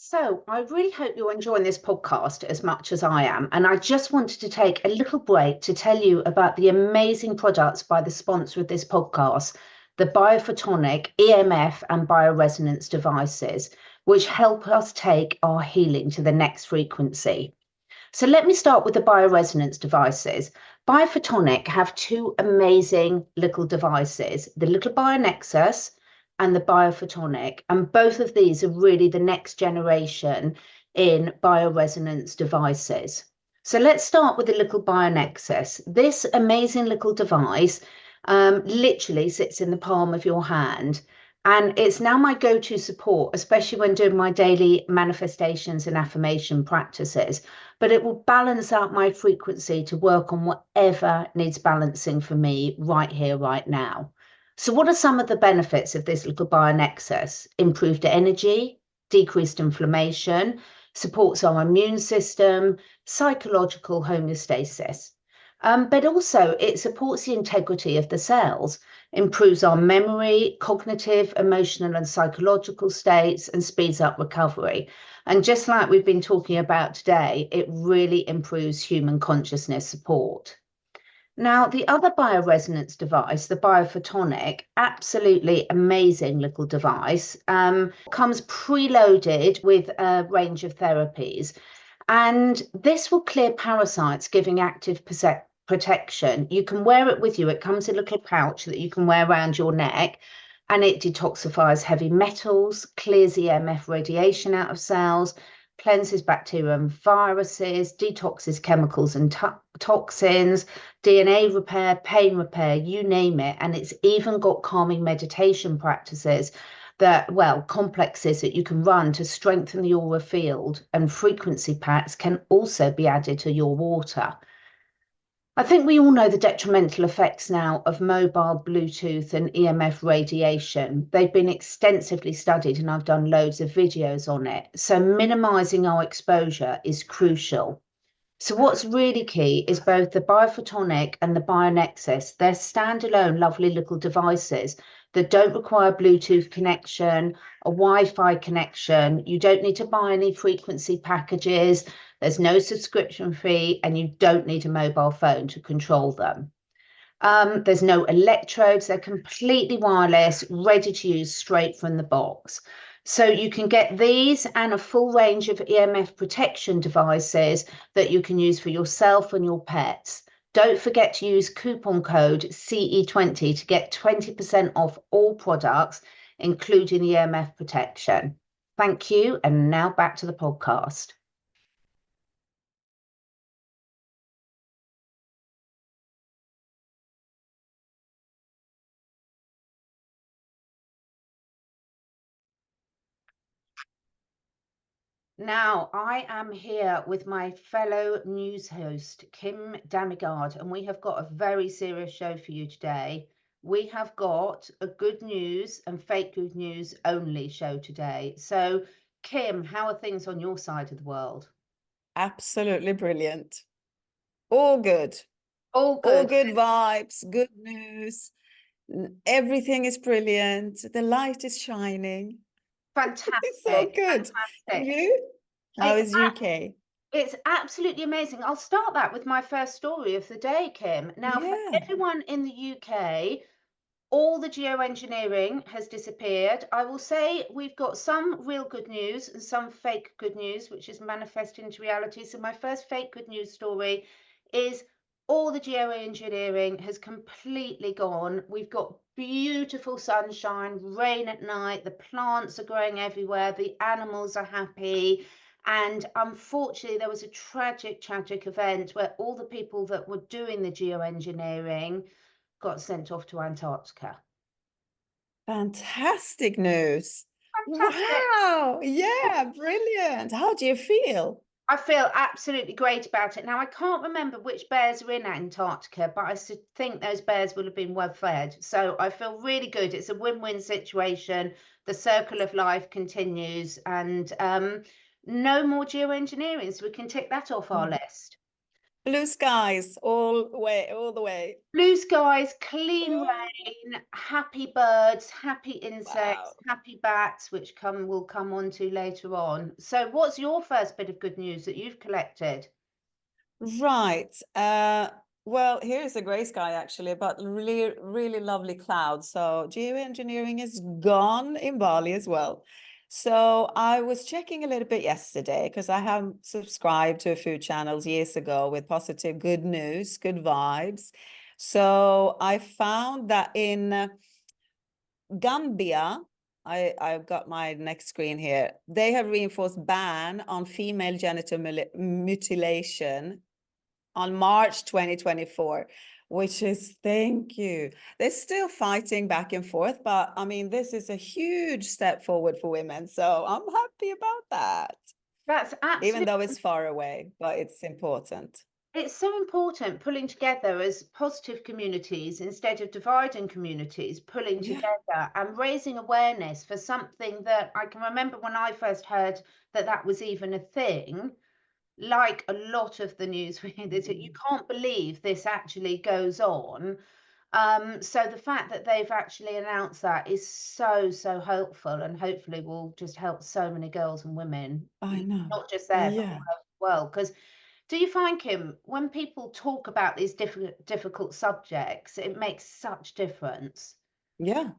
So, I really hope you're enjoying this podcast as much as I am. And I just wanted to take a little break to tell you about the amazing products by the sponsor of this podcast, the biophotonic EMF and bioresonance devices, which help us take our healing to the next frequency. So, let me start with the bioresonance devices. Biophotonic have two amazing little devices, the little BioNexus and the biophotonic, and both of these are really the next generation in bioresonance devices. So let's start with the little BioNexus. This amazing little device literally sits in the palm of your hand, and it's now my go-to support, especially when doing my daily manifestations and affirmation practices. But it will balance out my frequency to work on whatever needs balancing for me right here, right now. So what are some of the benefits of this little BioNexus? Improved energy, decreased inflammation, supports our immune system, psychological homeostasis. But also it supports the integrity of the cells, improves our memory, cognitive, emotional and psychological states, and speeds up recovery. And just like we've been talking about today, it really improves human consciousness support. Now, the other bioresonance device, the biophotonic, absolutely amazing little device, comes preloaded with a range of therapies. And this will clear parasites, giving active protection. You can wear it with you. It comes in a little pouch that you can wear around your neck, and it detoxifies heavy metals, clears EMF radiation out of cells, cleanses bacteria and viruses, detoxes chemicals and toxins, DNA repair, pain repair, you name it. And it's even got calming meditation practices that, well, complexes that you can run to strengthen the aura field, and frequency packs can also be added to your water. I think we all know the detrimental effects now of mobile Bluetooth and EMF radiation. They've been extensively studied and I've done loads of videos on it. So minimizing our exposure is crucial. So what's really key is both the biophotonic and the BioNexus. They're standalone, lovely little devices that don't require Bluetooth connection, a Wi-Fi connection. You don't need to buy any frequency packages. There's no subscription fee, and you don't need a mobile phone to control them. There's no electrodes. They're completely wireless, ready to use straight from the box. So you can get these and a full range of EMF protection devices that you can use for yourself and your pets. Don't forget to use coupon code CE20 to get 20% off all products, including EMF protection. Thank you. And now back to the podcast. Now, I am here with my fellow news host, Kim Dammegard, and we have got a very serious show for you today. We have got a good news and fake good news only show today. So, Kim, how are things on your side of the world? Absolutely brilliant. All good. All good. All good vibes, good news. Everything is brilliant. The light is shining. Fantastic. It's so good. Fantastic. You? How is UK? It's absolutely amazing. I'll start that with my first story of the day, Kim. Now, for everyone in the UK, all the geoengineering has disappeared. I will say we've got some real good news and some fake good news, which is manifesting into reality. So my first fake good news story is all the geoengineering has completely gone. We've got beautiful sunshine, rain at night, the plants are growing everywhere, the animals are happy. And unfortunately, there was a tragic event where all the people that were doing the geoengineering got sent off to Antarctica. Fantastic news. Fantastic. Wow. Yeah, brilliant. How do you feel? I feel absolutely great about it. Now, I can't remember which bears are in Antarctica, but I think those bears will have been well fed. So I feel really good. It's a win-win situation. The circle of life continues, and no more geoengineering. So we can tick that off our list. Blue skies all the way. Blue skies, clean Oh, rain, happy birds, happy insects, wow. happy bats, which we'll come on to later on. So what's your first bit of good news that you've collected? Right. Well, here's a gray sky actually, but really, really lovely clouds. So geoengineering is gone in Bali as well. So I was checking a little bit yesterday because I have subscribed to a few channels years ago with positive good news, good vibes. So I found that in Gambia, I've got my next screen here. They have reinforced ban on female genital mutilation on March 2024, which is, thank you. They're still fighting back and forth, but I mean, this is a huge step forward for women. So I'm happy about that, That's even absolutely, though it's far away, but it's important. it's so important pulling together as positive communities instead of dividing communities, pulling Yeah. together and raising awareness for something that I can remember when I first heard that that was even a thing. Like a lot of the news we hear, that you can't believe this actually goes on. So the fact that they've actually announced that is so, so helpful, and hopefully will just help so many girls and women, I know. not just there, but all Yeah. over the world. Because do you find, Kim, when people talk about these difficult subjects, it makes such difference? Yeah.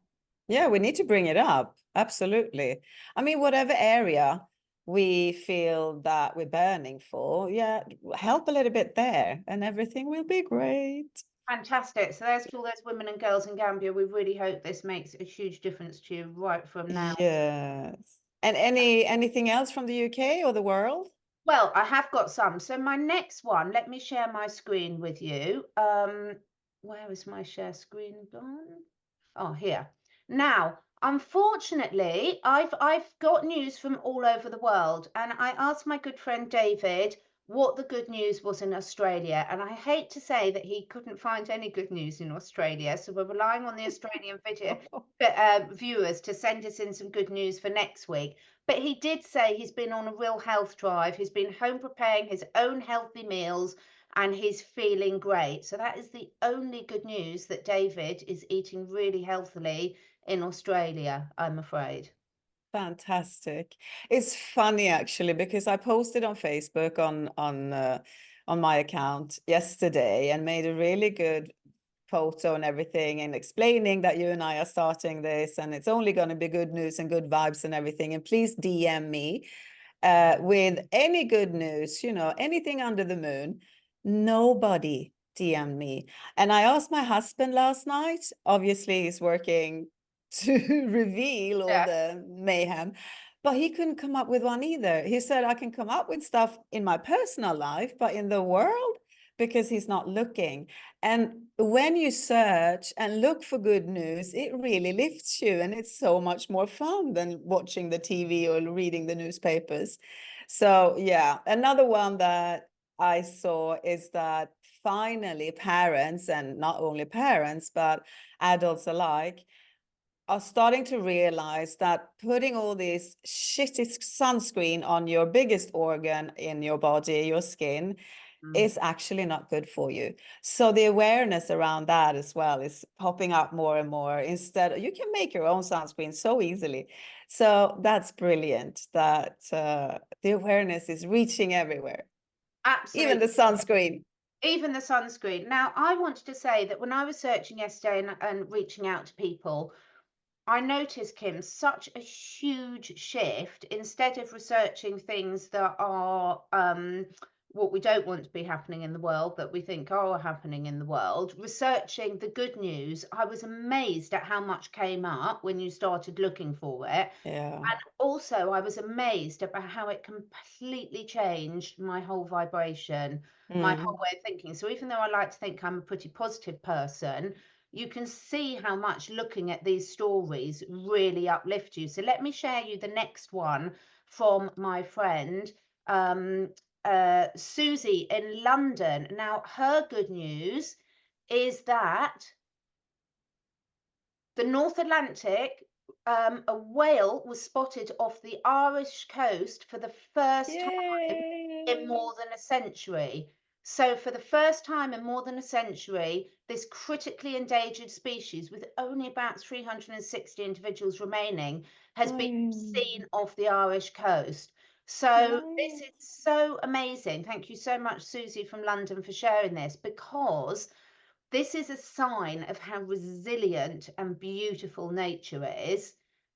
Yeah, we need to bring it up. Absolutely. I mean, whatever area we feel that we're burning for, yeah, help a little bit there and everything will be great. Fantastic. So there's to all those women and girls in Gambia. We really hope this makes a huge difference to you right from now. Yes. And anything else from the UK or the world? Well, I have got some. So my next one, let me share my screen with you. Where is my share screen gone? Oh, here. Now, unfortunately, I've got news from all over the world, and I asked my good friend David what the good news was in Australia, and I hate to say that he couldn't find any good news in Australia, so we're relying on the Australian viewers to send us in some good news for next week. But he did say he's been on a real health drive. He's been home preparing his own healthy meals and he's feeling great. So that is the only good news, that David is eating really healthily in Australia, I'm afraid. Fantastic. It's funny actually because I posted on Facebook on my account yesterday and made a really good photo and everything and explaining that you and I are starting this and it's only going to be good news and good vibes and everything. And please DM me with any good news, you know, anything under the moon. Nobody DM me. And I asked my husband last night, obviously he's working to reveal all Yeah, the mayhem, but he couldn't come up with one either. He said, I can come up with stuff in my personal life, but in the world, because he's not looking. And when you search and look for good news, it really lifts you. And it's so much more fun than watching the TV or reading the newspapers. So, yeah, another one that I saw is that finally parents, and not only parents, but adults alike, are starting to realize that putting all this shitty sunscreen on your biggest organ in your body, your skin, is actually not good for you. So the awareness around that as well is popping up more and more. Instead, you can make your own sunscreen so easily. So that's brilliant that the awareness is reaching everywhere, even the absolutely. sunscreen. Even the sunscreen. Now, I wanted to say that when I was searching yesterday and reaching out to people, I noticed, Kim, such a huge shift. Instead of researching things that are what we don't want to be happening in the world, that we think are happening in the world, researching the good news, I was amazed at how much came up when you started looking for it. Yeah. And also, I was amazed about how it completely changed my whole vibration, my whole Mm. way of thinking. So even though I like to think I'm a pretty positive person, you can see how much looking at these stories really uplift you. So let me share you the next one from my friend Susie in London. Now, her good news is that the North Atlantic, a whale was spotted off the Irish coast for the first time in Yay. more than a century. So for the first time in more than a century, this critically endangered species, with only about 360 individuals remaining, has been Oi, seen off the Irish coast. So this is nice. so amazing. Thank you so much, Susie from London, for sharing this, because this is a sign of how resilient and beautiful nature is.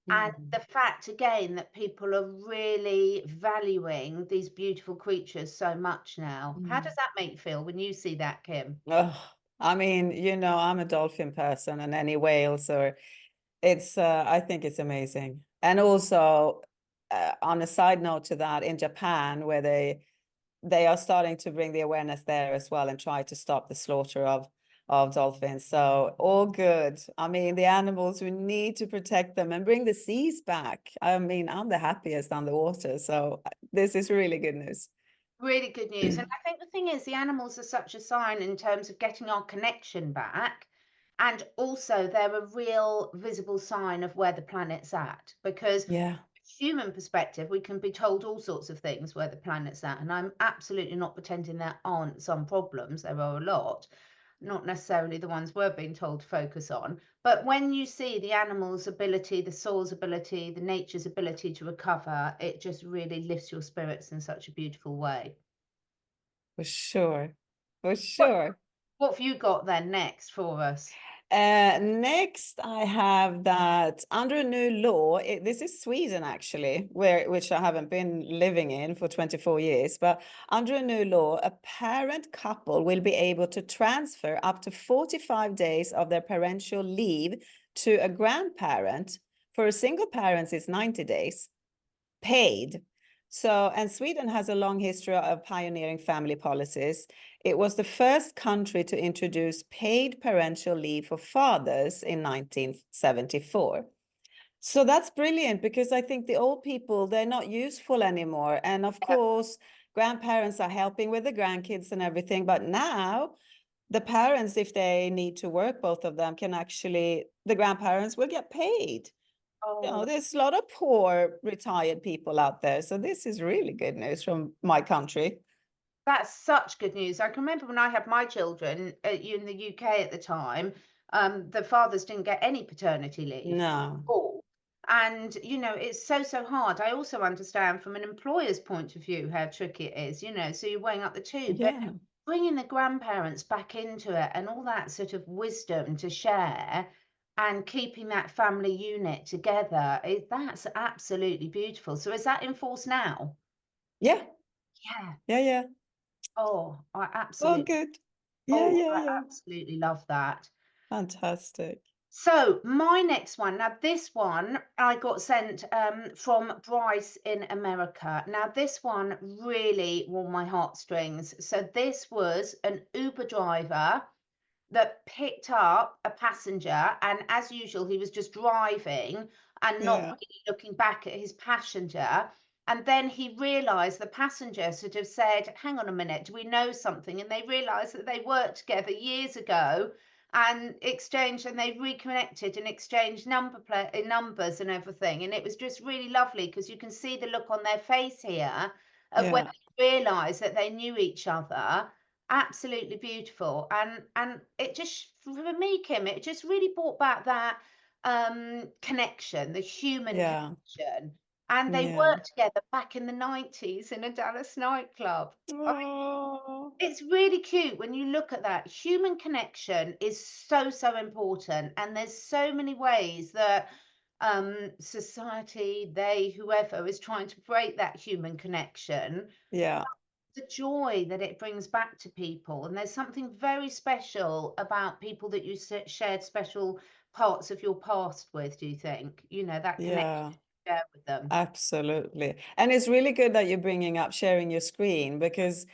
And Mm, the fact, again, that people are really valuing these beautiful creatures so much now. How mm. does that make you feel when you see that, Kim? Oh, I mean, I'm a dolphin person, and any whales or it's I think it's amazing. And also on a side note to that, in Japan, where they are starting to bring the awareness there as well and try to stop the slaughter of dolphins. So all good. I mean, the animals, we need to protect them and bring the seas back. I mean, I'm the happiest on the water. So this is really good news. Really good news. And I think the thing is, the animals are such a sign in terms of getting our connection back. And also, they're a real visible sign of where the planet's at. Because Yeah. human perspective, we can be told all sorts of things where the planet's at. And I'm absolutely not pretending there aren't some problems. There are a lot, not necessarily the ones we're being told to focus on. But when you see the animal's ability, the soil's ability, the nature's ability to recover, it just really lifts your spirits in such a beautiful way. For sure. For What sure. what have you got then next for us? Next, I have that under a new law, this is Sweden actually, which I haven't been living in for 24 years, but under a new law, a parent couple will be able to transfer up to 45 days of their parental leave to a grandparent. For a single parent, it's 90 days paid. So, and Sweden has a long history of pioneering family policies. It was the first country to introduce paid parental leave for fathers in 1974. So that's brilliant, because I think the old people, they're not useful anymore. And of course, grandparents are helping with the grandkids and everything. But now the parents, if they need to work, both of them can actually, the grandparents will get paid. Oh, There's a lot of poor retired people out there. So this is really good news from my country. that's such good news. I can remember when I had my children in the UK at the time, the fathers didn't get any paternity leave at No. all. And, it's so hard. I also understand from an employer's point of view how tricky it is, so you're weighing up the two. But Yeah. bringing the grandparents back into it and all that sort of wisdom to share and keeping that family unit together, that's absolutely beautiful. So is that in force now? Yeah. Yeah. Yeah. Yeah. Oh, Oh, good. I Yeah. absolutely love that. Fantastic. So my next one, now this one I got sent from Bryce in America. Now this one really warmed my heartstrings. So this was an Uber driver that picked up a passenger, and as usual, he was just driving and not Yeah. really looking back at his passenger. And then he realized the passenger sort of said, "Hang on a minute, do we know something?" And they realized that they worked together years ago and exchanged, and they reconnected and exchanged numbers and everything. And it was just really lovely because you can see the look on their face here of when Yeah. they realized that they knew each other. Absolutely beautiful. And it just, for me, Kim, it just really brought back that connection, the human Yeah. connection. And they Yeah. worked together back in the 90s in a Dallas nightclub. Oh, It's really cute when you look at that. Human connection is so important, and there's so many ways that society, whoever is trying to break that human connection. yeah. The joy that it brings back to people, and there's something very special about people that you shared special parts of your past with. Do you think, that connection Yeah. you share with them? Absolutely. And it's really good that you're bringing up sharing your screen, because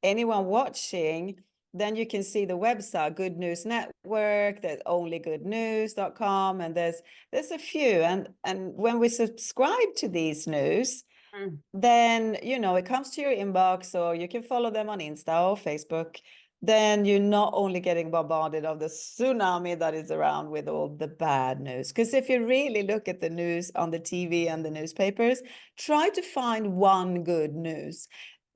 anyone watching, then you can see the website, Good News Network, there's onlygoodnews.com, and there's a few. And when we subscribe to these news, Mm. then it comes to your inbox, or you can follow them on Insta or Facebook. Then you're not only getting bombarded of the tsunami that is around with all the bad news. Because if you really look at the news on the TV and the newspapers, try to find one good news.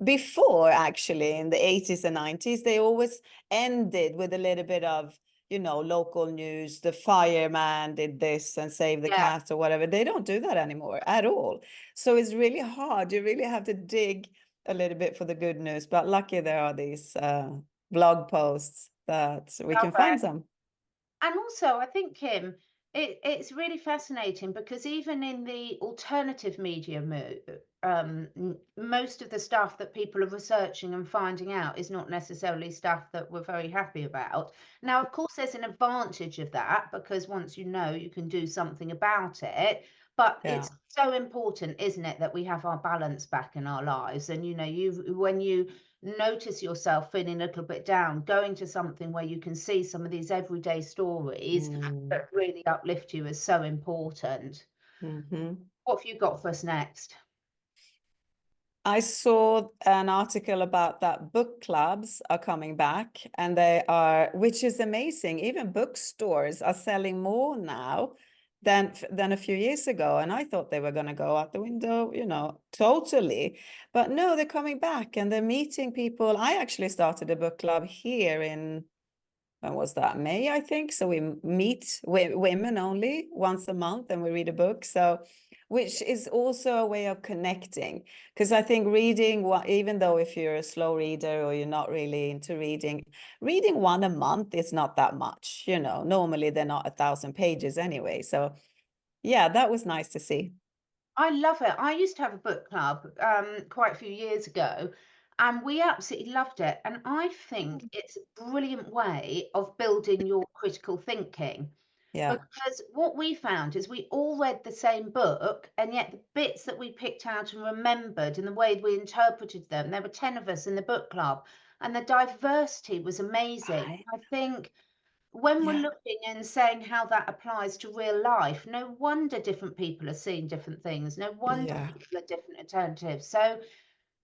before, actually, in the 80s and 90s, they always ended with a little bit of, you know, local news. The fireman did this and saved the cat or whatever. They don't do that anymore at all. So it's really hard. You really have to dig a little bit for the good news. But lucky there are these blog posts that we can find some. And also, I think, Kim, it's really fascinating because even in the alternative media, most of the stuff that people are researching and finding out is not necessarily stuff that we're very happy about. Now, of course, there's an advantage of that because once you know, you can do something about it. But it's so important, isn't it, that we have our balance back in our lives. And, you know, when you notice yourself feeling a little bit down, going to something where you can see some of these everyday stories that really uplift you is so important. What have you got for us next? I saw an article about that book clubs are coming back, and they are, which is amazing. Even bookstores are selling more now than a few years ago. And I thought they were going to go out the window, you know, totally. But no, they're coming back and they're meeting people. I actually started a book club here in, when was that? May, I think. So we meet women only once a month and we read a book. So, which is also a way of connecting. Because I think reading, even though if you're a slow reader or you're not really into reading one a month is not that much. You know, normally they're not 1,000 pages anyway. So yeah, that was nice to see. I love it. I used to have a book club quite a few years ago, and we absolutely loved it. And I think it's a brilliant way of building your critical thinking. Yeah. Because what we found is we all read the same book, and yet the bits that we picked out and remembered and the way we interpreted them, there were 10 of us in the book club, and the diversity was amazing. Right. I think when we're looking and saying how that applies to real life, no wonder different people are seeing different things. No wonder people are different alternatives. So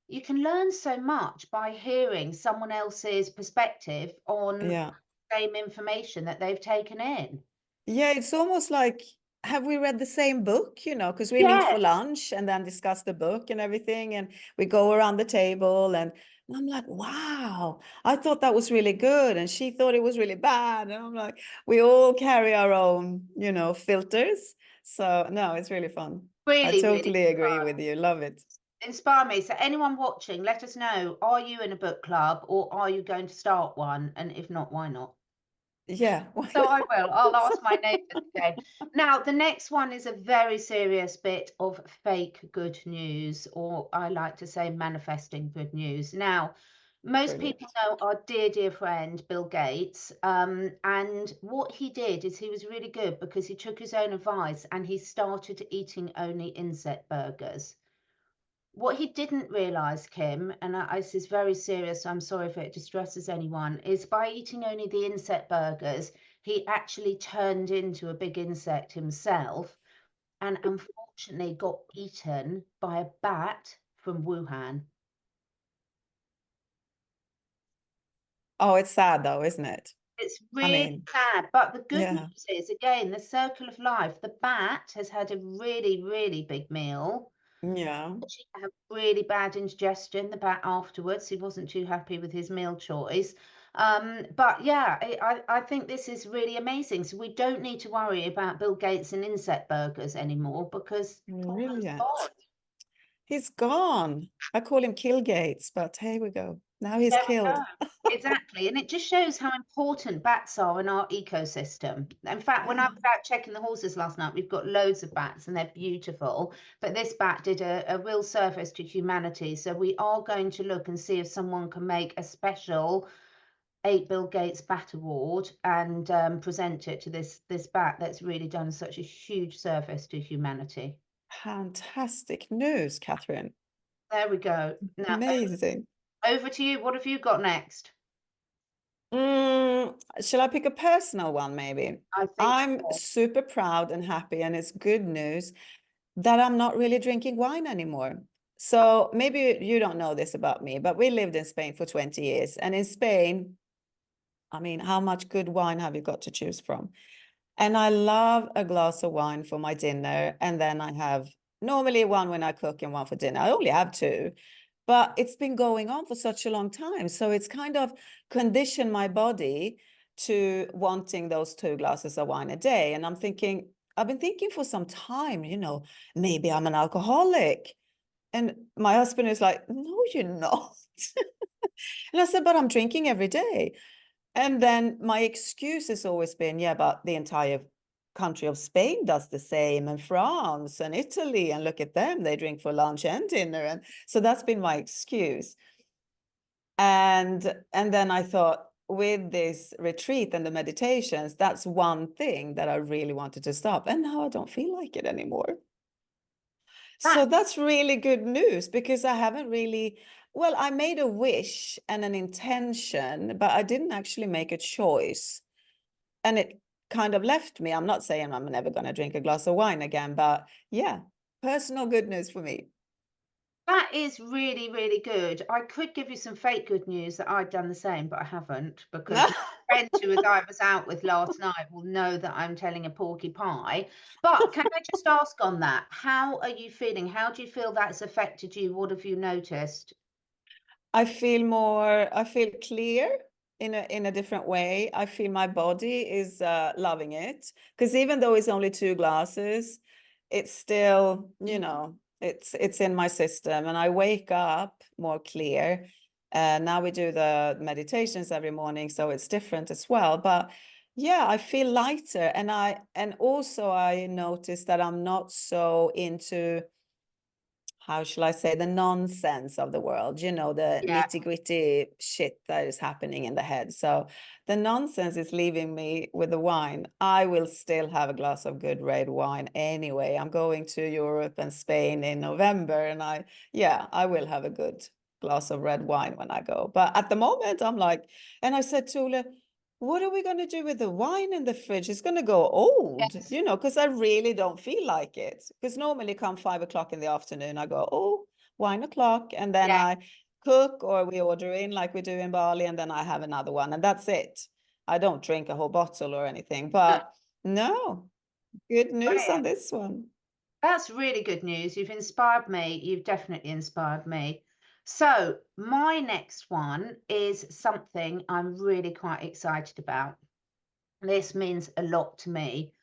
you can learn so much by hearing someone else's perspective on the same information that they've taken in. Yeah, it's almost like, have we read the same book? You know, because we meet for lunch and then discuss the book and everything, and we go around the table, and I'm like, wow, I thought that was really good, and she thought it was really bad, and I'm like, we all carry our own, you know, filters. So no, it's really fun. Really, I totally really agree with you. Love it. Inspire me. So anyone watching, let us know, are you in a book club or are you going to start one? And if not, why not? Yeah. So I will. I'll ask my neighbours again. Now, the next one is a very serious bit of fake good news, or I like to say manifesting good news. Now, most people know our dear, dear friend, Bill Gates. And what he did is he was really good because he took his own advice and he started eating only insect burgers. What he didn't realize, Kim, and this is very serious, so I'm sorry if it distresses anyone, is by eating only the insect burgers, he actually turned into a big insect himself and unfortunately got eaten by a bat from Wuhan. Oh, it's sad though, isn't it? It's really sad, but the good news is, again, the circle of life. The bat has had a really, really big meal. Yeah. She had really bad indigestion, the bat afterwards. He wasn't too happy with his meal choice. But yeah, I think this is really amazing. So we don't need to worry about Bill Gates and insect burgers anymore because he's gone. I call him Kill Gates, but here we go. Now he's killed. Exactly. And it just shows how important bats are in our ecosystem. In fact, when I was out checking the horses last night, we've got loads of bats and they're beautiful. But this bat did a real service to humanity. So we are going to look and see if someone can make a special 8 Bill Gates Bat Award and present it to this bat that's really done such a huge service to humanity. Fantastic news, Catherine. There we go. Now, amazing. Over to you. What have you got next? Shall I pick a personal one, maybe? I'm so. super proud and happy, and it's good news that I'm not really drinking wine anymore. So maybe you don't know this about me, but we lived in Spain for 20 years. And in Spain, I mean, how much good wine have you got to choose from? And I love a glass of wine for my dinner. And then I have normally one when I cook and one for dinner. I only have two. but it's been going on for such a long time. So it's kind of conditioned my body to wanting those 2 glasses of wine a day. And I've been thinking for some time, maybe I'm an alcoholic. And my husband is like, no, you're not. And I said, but I'm drinking every day. And then my excuse has always been, yeah, but the entire country of Spain does the same, and France and Italy, and look at them, they drink for lunch and dinner. And so that's been my excuse. And then I thought, with this retreat and the meditations, that's one thing that I really wanted to stop. And now I don't feel like it anymore. So that's really good news, because I haven't really, well, I made a wish and an intention, but I didn't actually make a choice. And it kind of left me. I'm not saying I'm never going to drink a glass of wine again, but yeah, personal good news for me. That is really, really good. I could give you some fake good news that I'd done the same, but I haven't, because my friend who I was out with last night will know that I'm telling a porky pie. But can I just ask on that, how are you feeling? How do you feel that's affected you? What have you noticed? I feel clear in a different way. I feel my body is loving it, because even though it's only 2 glasses, it's still, it's in my system, and I wake up more clear. Now we do the meditations every morning, so it's different as well. But yeah, I feel lighter, and also I noticed that I'm not so into, how shall I say, the nonsense of the world, the nitty-gritty shit that is happening in the head. So the nonsense is leaving me with the wine. I will still have a glass of good red wine anyway. I'm going to Europe and Spain in November, and I will have a good glass of red wine when I go. But at the moment, I'm like, and I said to Ole, what are we going to do with the wine in the fridge? It's going to go old, Yes. because I really don't feel like it. Because normally come 5 o'clock in the afternoon, I go, oh, wine o'clock. And then I cook, or we order in like we do in Bali, and then I have another one. And that's it. I don't drink a whole bottle or anything. But no, good news on this one. That's really good news. You've inspired me. You've definitely inspired me. So my next one is something I'm really quite excited about. This means a lot to me.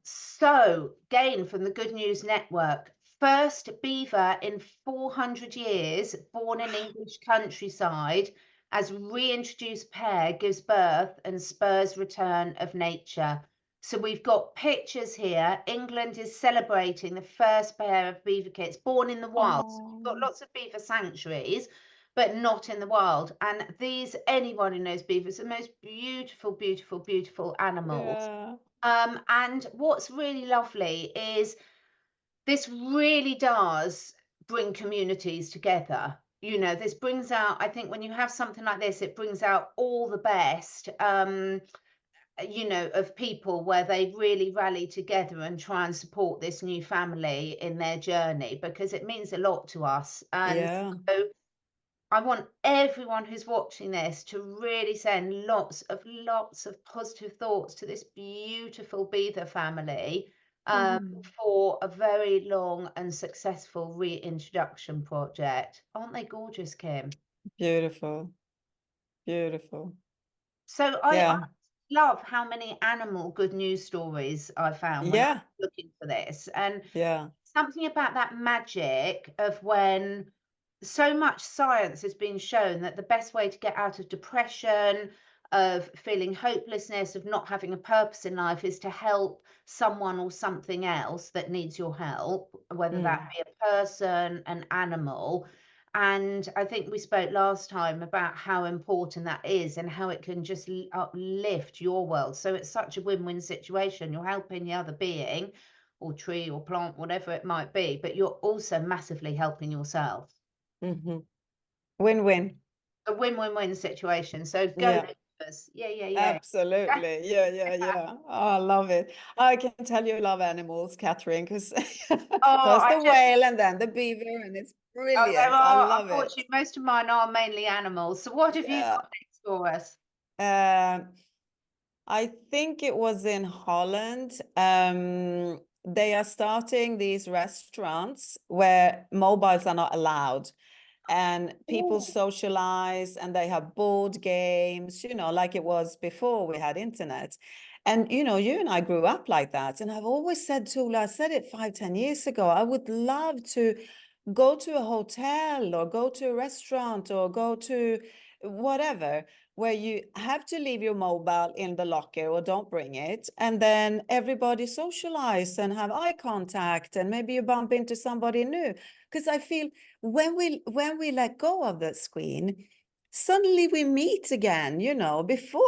So Gain from the Good News Network, first beaver in 400 years, born in English countryside, as reintroduced pair gives birth and spurs return of nature. So we've got pictures here. England is celebrating the first pair of beaver kits born in the wild. So we've got lots of beaver sanctuaries, but not in the wild. And these, anyone who knows beavers, are the most beautiful, beautiful, beautiful animals. Yeah. And what's really lovely is this really does bring communities together. This brings out, I think when you have something like this, it brings out all the best, of people, where they really rally together and try and support this new family in their journey, because it means a lot to us. And so I want everyone who's watching this to really send lots of positive thoughts to this beautiful beaver family, for a very long and successful reintroduction project. Aren't they gorgeous, Kim? Beautiful. Beautiful. So I love how many animal good news stories I found when I was looking for this. And something about that magic of when so much science has been shown that the best way to get out of depression, of feeling hopelessness, of not having a purpose in life, is to help someone or something else that needs your help, whether that be a person, an animal. And I think we spoke last time about how important that is and how it can just uplift your world. So it's such a win-win situation. You're helping the other being or tree or plant, whatever it might be, but you're also massively helping yourself. Win-win. A win-win-win situation. So go Beavers. Yeah. Absolutely. Yeah. Oh, I love it. I can tell you love animals, Catherine, because first the whale and then the beaver, and it's brilliant. I love it. Unfortunately, most of mine are mainly animals. So what have you got next for us? I think it was in Holland. They are starting these restaurants where mobiles are not allowed. and people Oh. socialize and they have board games, you know, like it was before we had internet. And, you know, you and I grew up like that. And I've always said to Ula, I said it 5-10 years ago, I would love to go to a hotel or go to a restaurant or go to whatever, where you have to leave your mobile in the locker or don't bring it. And then everybody socialize and have eye contact, and maybe you bump into somebody new. Because I feel when we let go of the screen, suddenly we meet again, you know. Before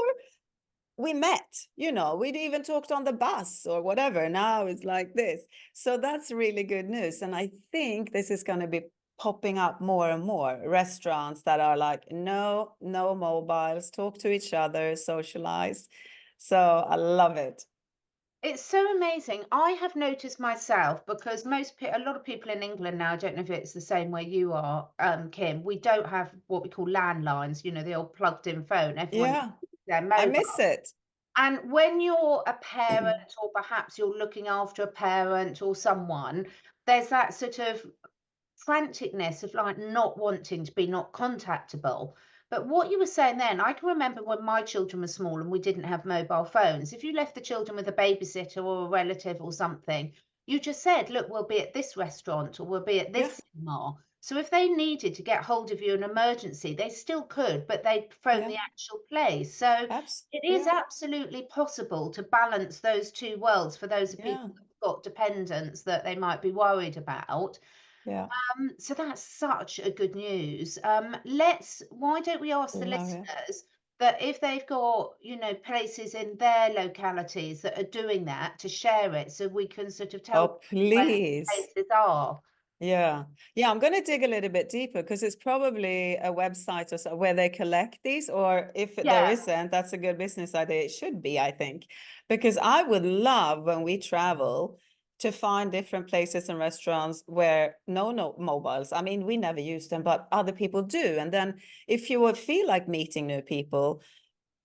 we met, you know, we'd even talked on the bus or whatever. Now it's like this. So that's really good news. And I think this is going to be popping up more and more, restaurants that are like, no mobiles, talk to each other, socialize. So I love it. It's so amazing. I have noticed myself, because a lot of people in England now, I don't know if it's the same where you are, Kim, we don't have what we call landlines, you know, the old plugged in phone. Everyone Yeah, uses their I mobile. miss it. And when you're a parent, or perhaps you're looking after a parent or someone, there's that sort of franticness of like not wanting to be not contactable. But what you were saying then, I can remember when my children were small and we didn't have mobile phones. If you left the children with a babysitter or a relative or something, you just said, look, we'll be at this restaurant or we'll be at Yeah, this cinema. So if they needed to get hold of you in an emergency, they still could, but they'd phone yeah, the actual place. So it is yeah, absolutely possible to balance those two worlds for those yeah, people who've got dependents that they might be worried about. yeah. So that's such a good news. Why don't we ask the Love it. listeners that if they've got, you know, places in their localities that are doing that, to share it so we can sort of tell Oh, where please. places are. Yeah. Yeah, I'm going to dig a little bit deeper, because it's probably a website or so where they collect these, or if there Yeah. isn't, that's a good business idea. It should be, I think, because I would love when we travel to find different places and restaurants where no mobiles. I mean, we never use them, but other people do. And then if you would feel like meeting new people,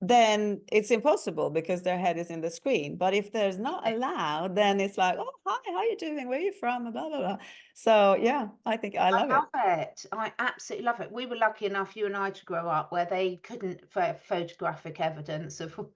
then it's impossible because their head is in the screen. But if there's not allowed, then it's like, oh, hi, how you doing? Where are you from? Blah, blah, blah. So yeah, I think I love I it. love it. I absolutely love it. We were lucky enough, you and I, to grow up where they couldn't photographic evidence of what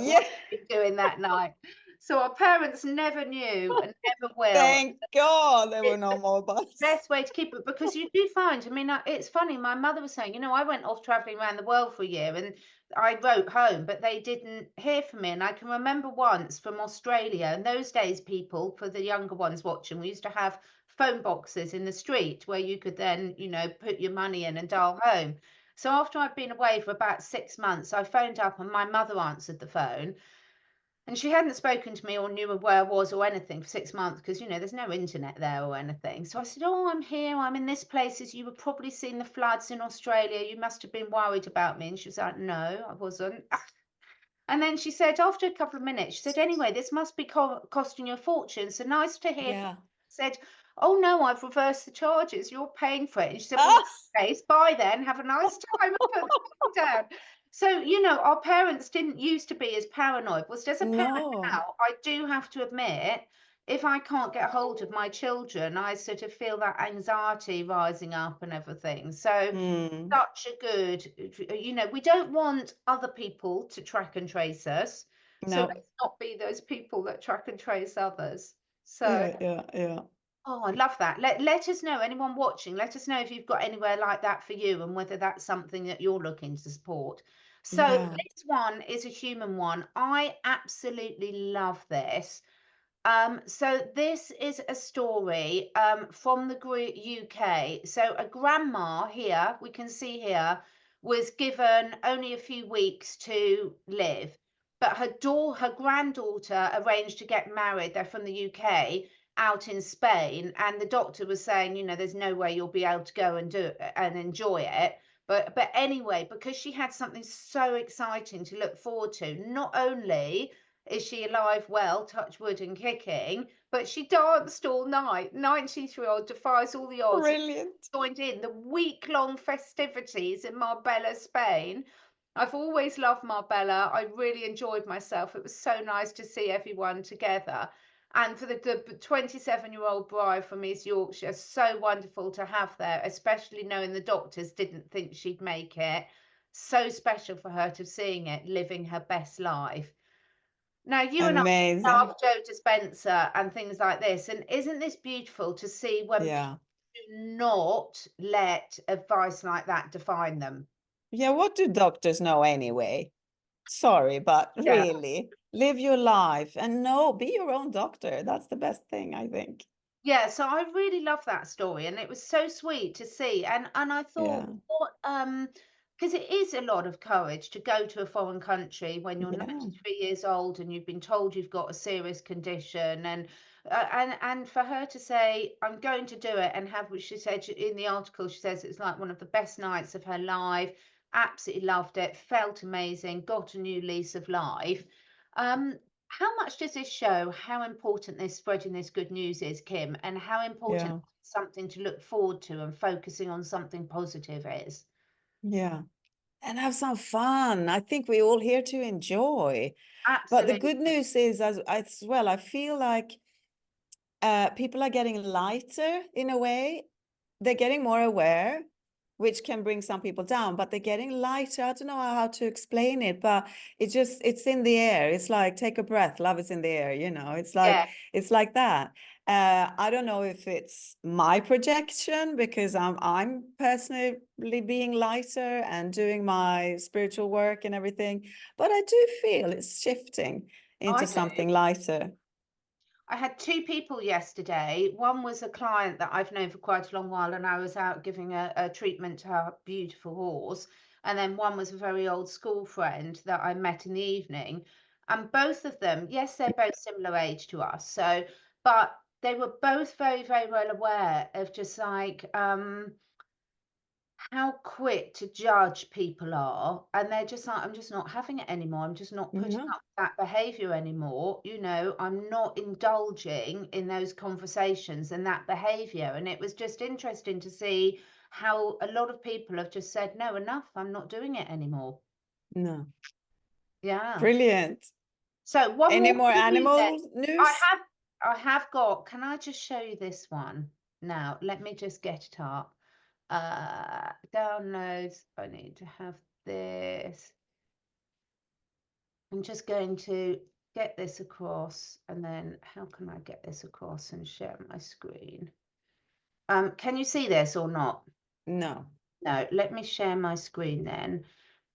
Yeah, we were doing that night. So our parents never knew and never will. thank God there were It's no mobiles. best way to keep it, because you do find, I mean, it's funny, my mother was saying, you know, I went off traveling around the world for a year and I wrote home, but they didn't hear from me. And I can remember once from Australia, in those days, people, for the younger ones watching, we used to have phone boxes in the street where you could then, you know, put your money in and dial home. So after I'd been away for about 6 months, I phoned up and my mother answered the phone. And she hadn't spoken to me or knew where I was or anything for 6 months, because, you know, there's no internet there or anything. So I said, oh, I'm here. I'm in this place. As you were probably seeing the floods in Australia. You must have been worried about me. And she was like, no, I wasn't. And then she said, after a couple of minutes, she said, anyway, this must be costing you a fortune. So nice to hear from Yeah. you. I said, oh, no, I've reversed the charges. You're paying for it. And she said, well, in Ah! that case, bye then. Have a nice time, and put the phone down. So, you know, our parents didn't used to be as paranoid. Was as a parent No. now, I do have to admit, if I can't get hold of my children, I sort of feel that anxiety rising up and everything. So Hmm. such a good, you know, we don't want other people to track and trace us. So No. let's not be those people that track and trace others. So, Yeah, yeah, yeah. oh, I love that. Let us know, anyone watching, let us know if you've got anywhere like that for you and whether that's something that you're looking to support. So Yeah. this one is a human one. I absolutely love this. So this is a story from the UK. So a grandma here, we can see here, was given only a few weeks to live, but her granddaughter arranged to get married. They're from the UK, out in Spain, and the doctor was saying, you know, there's no way you'll be able to go and do it and enjoy it. But anyway, because she had something so exciting to look forward to, not only is she alive, well, touch wood, and kicking, but she danced all night. 93-year-old defies all the odds. Brilliant. Joined in the week-long festivities in Marbella, Spain. I've always loved Marbella. I really enjoyed myself. It was so nice to see everyone together. And for the 27-year-old bride from East Yorkshire, so wonderful to have there, especially knowing the doctors didn't think she'd make it. So special for her to seeing it, living her best life. Now, you and I Amazing. love Joe Dispenza and things like this. And isn't this beautiful to see when Yeah. people do not let advice like that define them? Yeah, what do doctors know anyway? Sorry, but Yeah. really, live your life and be your own doctor. That's the best thing, I think. Yeah, so I really love that story, and it was so sweet to see. And I thought, Yeah. what because it is a lot of courage to go to a foreign country when you're Yeah. 93 years old and you've been told you've got a serious condition, and for her to say, I'm going to do it, and have, what she said in the article, she says it's like one of the best nights of her life, absolutely loved it, felt amazing, got a new lease of life. How much does this show how important this spreading this good news is, Kim, and how important Yeah. something to look forward to and focusing on something positive is? Yeah. And have some fun. I think we're all here to enjoy. But the Absolutely. good news is, as well, I feel like people are getting lighter in a way. They're getting more aware, which can bring some people down, but they're getting lighter. I don't know how to explain it, but it's in the air. It's like, take a breath, love is in the air, Yeah. it's like that. I don't know if it's my projection, because I'm personally being lighter and doing my spiritual work and everything, but I do feel it's shifting I into do. something lighter. I had two people yesterday. One was a client that I've known for quite a long while, and I was out giving a treatment to her beautiful horse. And then one was a very old school friend that I met in the evening. And both of them, yes, they're both similar age to us. So, but they were both very, very well aware of just like how quick to judge people are, and they're just like, I'm just not having it anymore, I'm just not putting Yeah. up that behavior anymore, I'm not indulging in those conversations and that behavior. And it was just interesting to see how a lot of people have just said, no, enough, I'm not doing it anymore. No. Yeah. Brilliant. So one Any more more for you then. animal news? I have got, can I just show you this one now? Let me just get it up. Downloads, I need to have this. I'm just going to get this across, and then how can I get this across and share my screen? Can you see this or not? No. No, let me share my screen then.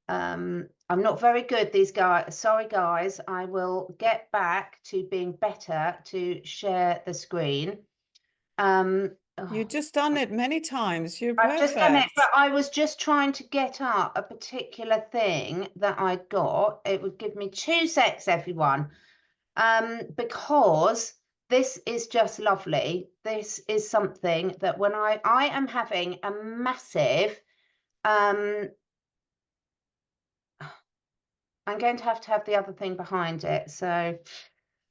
I'm not very good, these guys. Sorry, guys. I will get back to being better to share the screen. You've Oh, just done it many times. You're I've just done it, perfect. but I was just trying to get up a particular thing that I got. It would give me 2 secs, everyone, because this is just lovely. This is something that when I am having a massive, I'm going to have the other thing behind it. So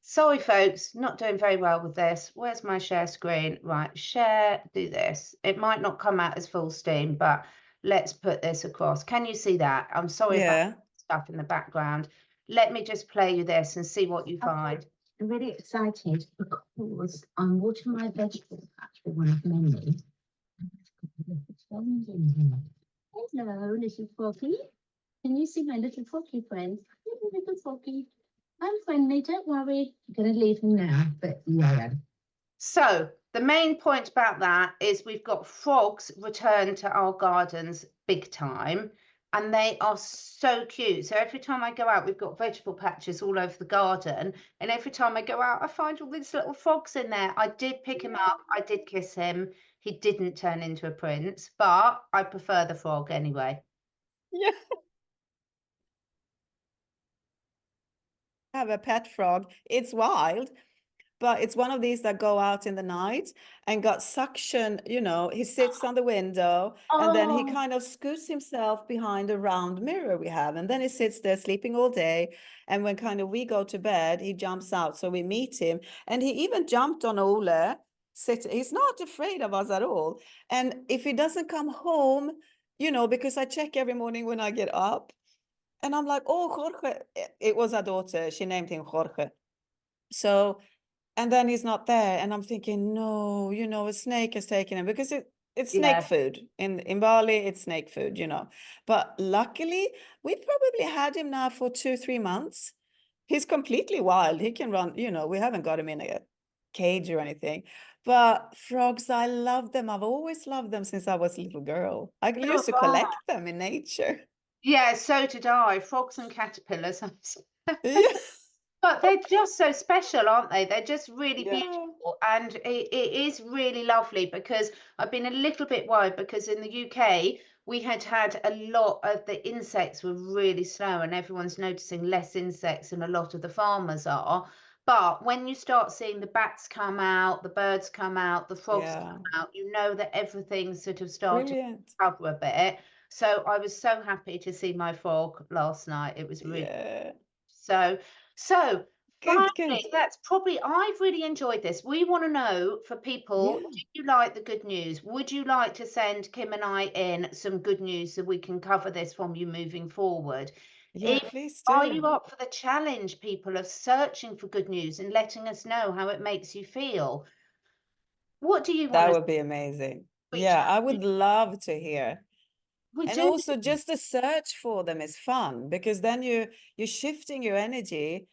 sorry, folks, not doing very well with this. Where's my share screen? Right, share, do this. It might not come out as full steam, but let's put this across. Can you see that? I'm sorry about Yeah. stuff in the background. Let me just play you this and see what you find. I'm really excited because I'm watering my vegetable patch with one of many. Hello, little froggy. Can you see my little froggy friend? Little froggy. I'm friendly, don't worry. I'm going to leave him now, but yeah. So the main point about that is we've got frogs return to our gardens big time, and they are so cute. So every time I go out, we've got vegetable patches all over the garden, and every time I go out, I find all these little frogs in there. I did pick him up, I did kiss him. He didn't turn into a prince, but I prefer the frog anyway. Yeah. I have a pet frog. It's wild, but it's one of these that go out in the night and got suction, he sits on the window and then he Oh, kind of scoots himself behind a round mirror we have. And then he sits there sleeping all day. And when kind of we go to bed, he jumps out. So we meet him. And he even jumped on Ole. He's not afraid of us at all. And if he doesn't come home, because I check every morning when I get up, and I'm like, oh, Jorge. It was our daughter. She named him Jorge. So And then he's not there. And I'm thinking, no, you know, a snake has taken him, because it's snake Yeah. food. In Bali, it's snake food, you know. But luckily, we probably had him now for 2-3 months. He's completely wild. He can run, you know, we haven't got him in a cage or anything. But frogs, I love them. I've always loved them since I was a little girl. I used to collect them in nature. Yeah, so did I. Frogs and caterpillars. Yeah. But they're just so special, aren't they? They're just really Yeah. beautiful. And it is really lovely, because I've been a little bit worried, because in the UK, we had a lot of the insects were really slow, and everyone's noticing less insects than a lot of the farmers are. But when you start seeing the bats come out, the birds come out, the frogs come out, you know that everything's sort of started Brilliant. to recover a bit. So I was so happy to see my frog last night. It was really so Good. finally, that's probably, I've really enjoyed this. We want to know, for people, Yeah. do you like the good news? Would you like to send Kim and I in some good news so we can cover this from you moving forward? Yeah, please Are do. you up for the challenge, people, of searching for good news and letting us know how it makes you feel? What do you want That to would be amazing. reach Yeah, out? I would love to hear. We And do. also just the search for them is fun, because then you're shifting your energy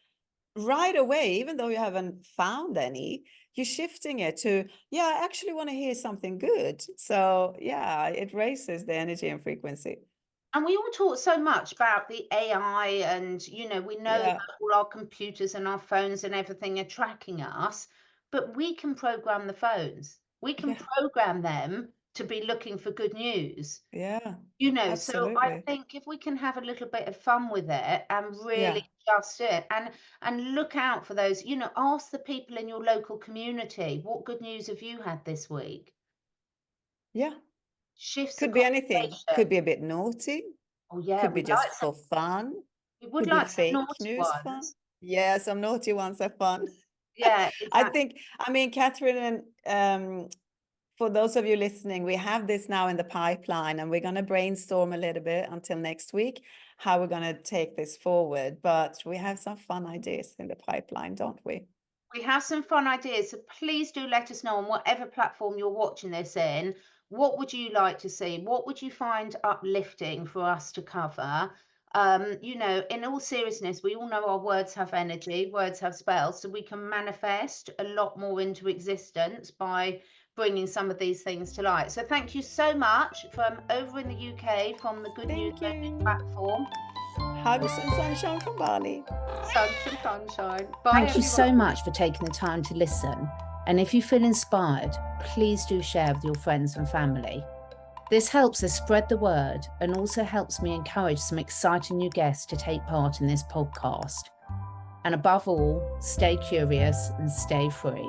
right away, even though you haven't found any, you're shifting it to, yeah, I actually want to hear something good. So yeah, it raises the energy and frequency. And we all talk so much about the AI, and you know, we know that all our computers and our phones and everything are tracking us, but we can program the phones. We can program them to be looking for good news. Yeah, You know, so I absolutely. think if we can have a little bit of fun with it and really just it, and look out for those, you know, ask the people in your local community, what good news have you had this week? Yeah, Shifts the could be anything. conversation. Could be a bit naughty. Oh yeah, Could be we'd like just for fun. we would Could be like some fake naughty news fun. ones. Yeah, some naughty ones are fun. Yeah, I exactly. think, I mean, Catherine, and for those of you listening, we have this now in the pipeline, and we're going to brainstorm a little bit until next week how we're going to take this forward. But we have some fun ideas in the pipeline, don't we? We have some fun ideas, so please do let us know on whatever platform you're watching this in. What would you like to see? What would you find uplifting for us to cover? You know, in all seriousness, we all know our words have energy, words have spells, so we can manifest a lot more into existence by bringing some of these things to light. So thank you so much from over in the UK, from the Good News platform. Hugs and sunshine from Bali. Suns and sunshine. Bye, Thank you so much for taking the time to listen. And if you feel inspired, please do share with your friends and family. This helps us spread the word, and also helps me encourage some exciting new guests to take part in this podcast. And above all, stay curious and stay free.